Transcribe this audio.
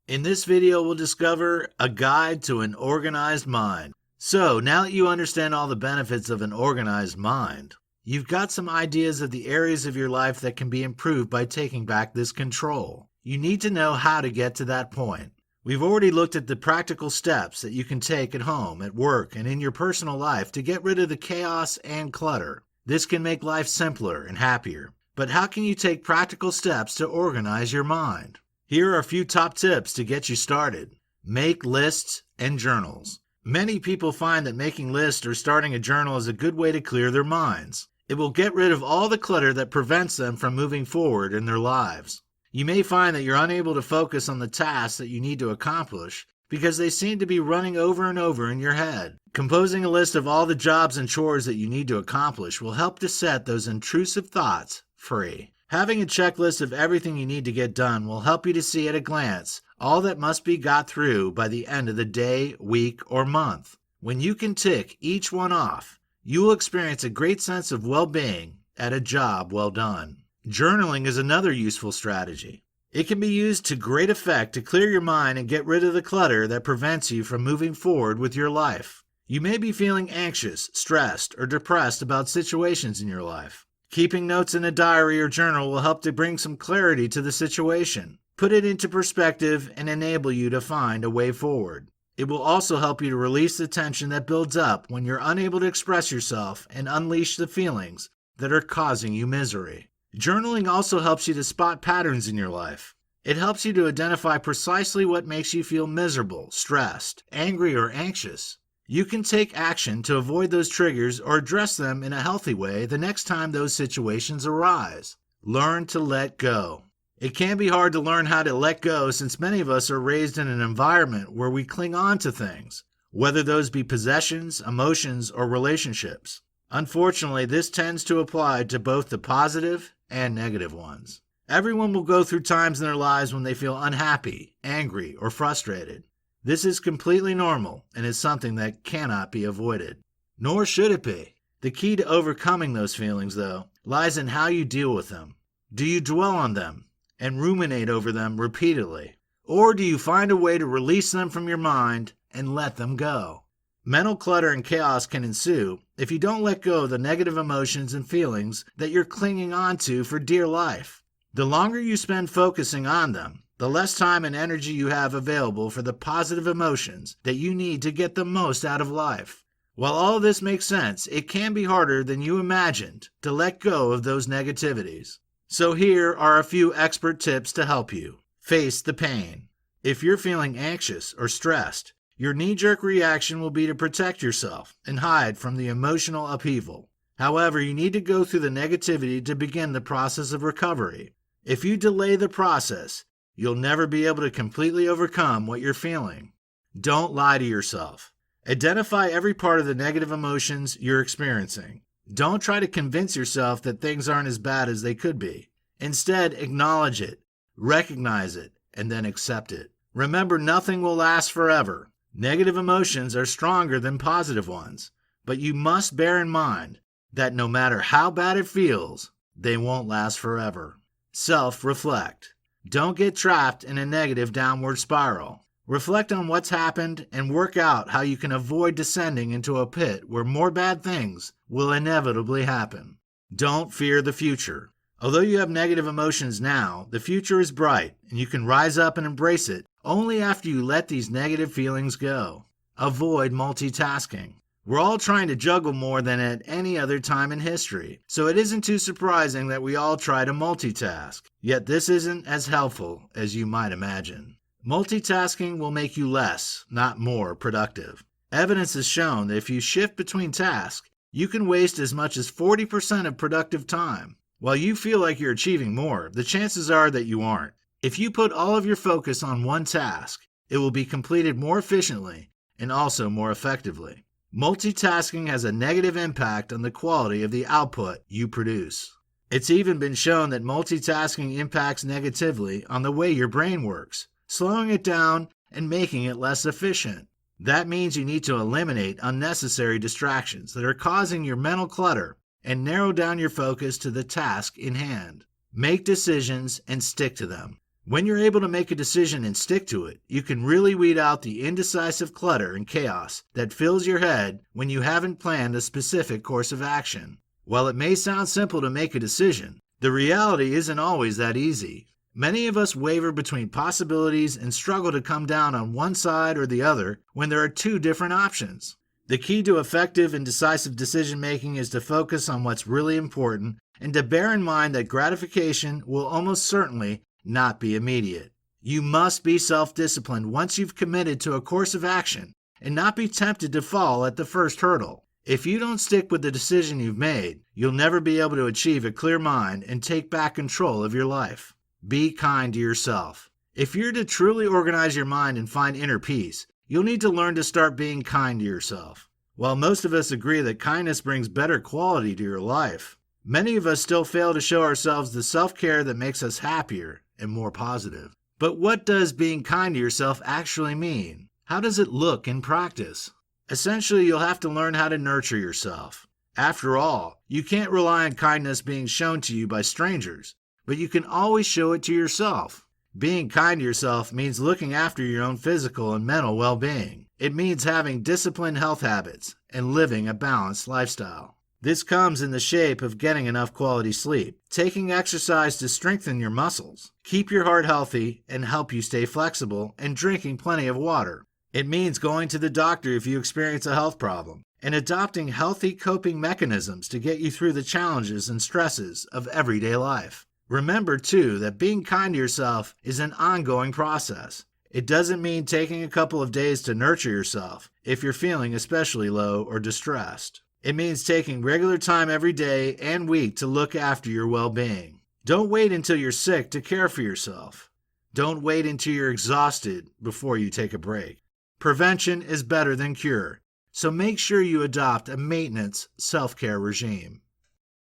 In this video, we'll discover a guide to an organized mind. So, now that you understand all the benefits of an organized mind, you've got some ideas of the areas of your life that can be improved by taking back this control. You need to know how to get to that point. We've already looked at the practical steps that you can take at home, at work, and in your personal life to get rid of the chaos and clutter. This can make life simpler and happier. But how can you take practical steps to organize your mind? Here are a few top tips to get you started. Make lists and journals. Many people find that making lists or starting a journal is a good way to clear their minds. It will get rid of all the clutter that prevents them from moving forward in their lives. You may find that you're unable to focus on the tasks that you need to accomplish because they seem to be running over and over in your head. Composing a list of all the jobs and chores that you need to accomplish will help to set those intrusive thoughts free. Having a checklist of everything you need to get done will help you to see at a glance all that must be got through by the end of the day, week, or month. When you can tick each one off, you will experience a great sense of well-being at a job well done. Journaling is another useful strategy. It can be used to great effect to clear your mind and get rid of the clutter that prevents you from moving forward with your life. You may be feeling anxious, stressed, or depressed about situations in your life. Keeping notes in a diary or journal will help to bring some clarity to the situation, put it into perspective, and enable you to find a way forward. It will also help you to release the tension that builds up when you're unable to express yourself and unleash the feelings that are causing you misery. Journaling also helps you to spot patterns in your life. It helps you to identify precisely what makes you feel miserable, stressed, angry, or anxious. You can take action to avoid those triggers or address them in a healthy way the next time those situations arise. Learn to let go. It can be hard to learn how to let go since many of us are raised in an environment where we cling on to things, whether those be possessions, emotions, or relationships. Unfortunately, this tends to apply to both the positive and negative ones. Everyone will go through times in their lives when they feel unhappy, angry, or frustrated. This is completely normal and is something that cannot be avoided. Nor should it be. The key to overcoming those feelings, though, lies in how you deal with them. Do you dwell on them and ruminate over them repeatedly? Or do you find a way to release them from your mind and let them go? Mental clutter and chaos can ensue if you don't let go of the negative emotions and feelings that you're clinging on to for dear life. The longer you spend focusing on them, the less time and energy you have available for the positive emotions that you need to get the most out of life. While all this makes sense, it can be harder than you imagined to let go of those negativities. So here are a few expert tips to help you. Face the pain. If you're feeling anxious or stressed, your knee-jerk reaction will be to protect yourself and hide from the emotional upheaval. However, you need to go through the negativity to begin the process of recovery. If you delay the process, you'll never be able to completely overcome what you're feeling. Don't lie to yourself. Identify every part of the negative emotions you're experiencing. Don't try to convince yourself that things aren't as bad as they could be. Instead, acknowledge it, recognize it, and then accept it. Remember, nothing will last forever. Negative emotions are stronger than positive ones, but you must bear in mind that no matter how bad it feels, they won't last forever. Self-reflect. Don't get trapped in a negative downward spiral. Reflect on what's happened and work out how you can avoid descending into a pit where more bad things will inevitably happen. Don't fear the future. Although you have negative emotions now, the future is bright and you can rise up and embrace it only after you let these negative feelings go. Avoid multitasking. We're all trying to juggle more than at any other time in history, so it isn't too surprising that we all try to multitask. Yet this isn't as helpful as you might imagine. Multitasking will make you less, not more, productive. Evidence has shown that if you shift between tasks, you can waste as much as 40% of productive time. While you feel like you're achieving more, the chances are that you aren't. If you put all of your focus on one task, it will be completed more efficiently and also more effectively. Multitasking has a negative impact on the quality of the output you produce. It's even been shown that multitasking impacts negatively on the way your brain works, slowing it down and making it less efficient. That means you need to eliminate unnecessary distractions that are causing your mental clutter and narrow down your focus to the task in hand. Make decisions and stick to them. When you're able to make a decision and stick to it, you can really weed out the indecisive clutter and chaos that fills your head when you haven't planned a specific course of action. While it may sound simple to make a decision, the reality isn't always that easy. Many of us waver between possibilities and struggle to come down on one side or the other when there are two different options. The key to effective and decisive decision-making is to focus on what's really important and to bear in mind that gratification will almost certainly not be immediate. You must be self-disciplined once you've committed to a course of action and not be tempted to fall at the first hurdle. If you don't stick with the decision you've made, you'll never be able to achieve a clear mind and take back control of your life. Be kind to yourself. If you're to truly organize your mind and find inner peace, you'll need to learn to start being kind to yourself. While most of us agree that kindness brings better quality to your life, many of us still fail to show ourselves the self-care that makes us happier and more positive. But what does being kind to yourself actually mean? How does it look in practice? Essentially, you'll have to learn how to nurture yourself. After all, you can't rely on kindness being shown to you by strangers, but you can always show it to yourself. Being kind to yourself means looking after your own physical and mental well-being. It means having disciplined health habits and living a balanced lifestyle. This comes in the shape of getting enough quality sleep, taking exercise to strengthen your muscles, keep your heart healthy and help you stay flexible, and drinking plenty of water. It means going to the doctor if you experience a health problem, and adopting healthy coping mechanisms to get you through the challenges and stresses of everyday life. Remember, too, that being kind to yourself is an ongoing process. It doesn't mean taking a couple of days to nurture yourself if you're feeling especially low or distressed. It means taking regular time every day and week to look after your well-being. Don't wait until you're sick to care for yourself. Don't wait until you're exhausted before you take a break. Prevention is better than cure, so make sure you adopt a maintenance self-care regime.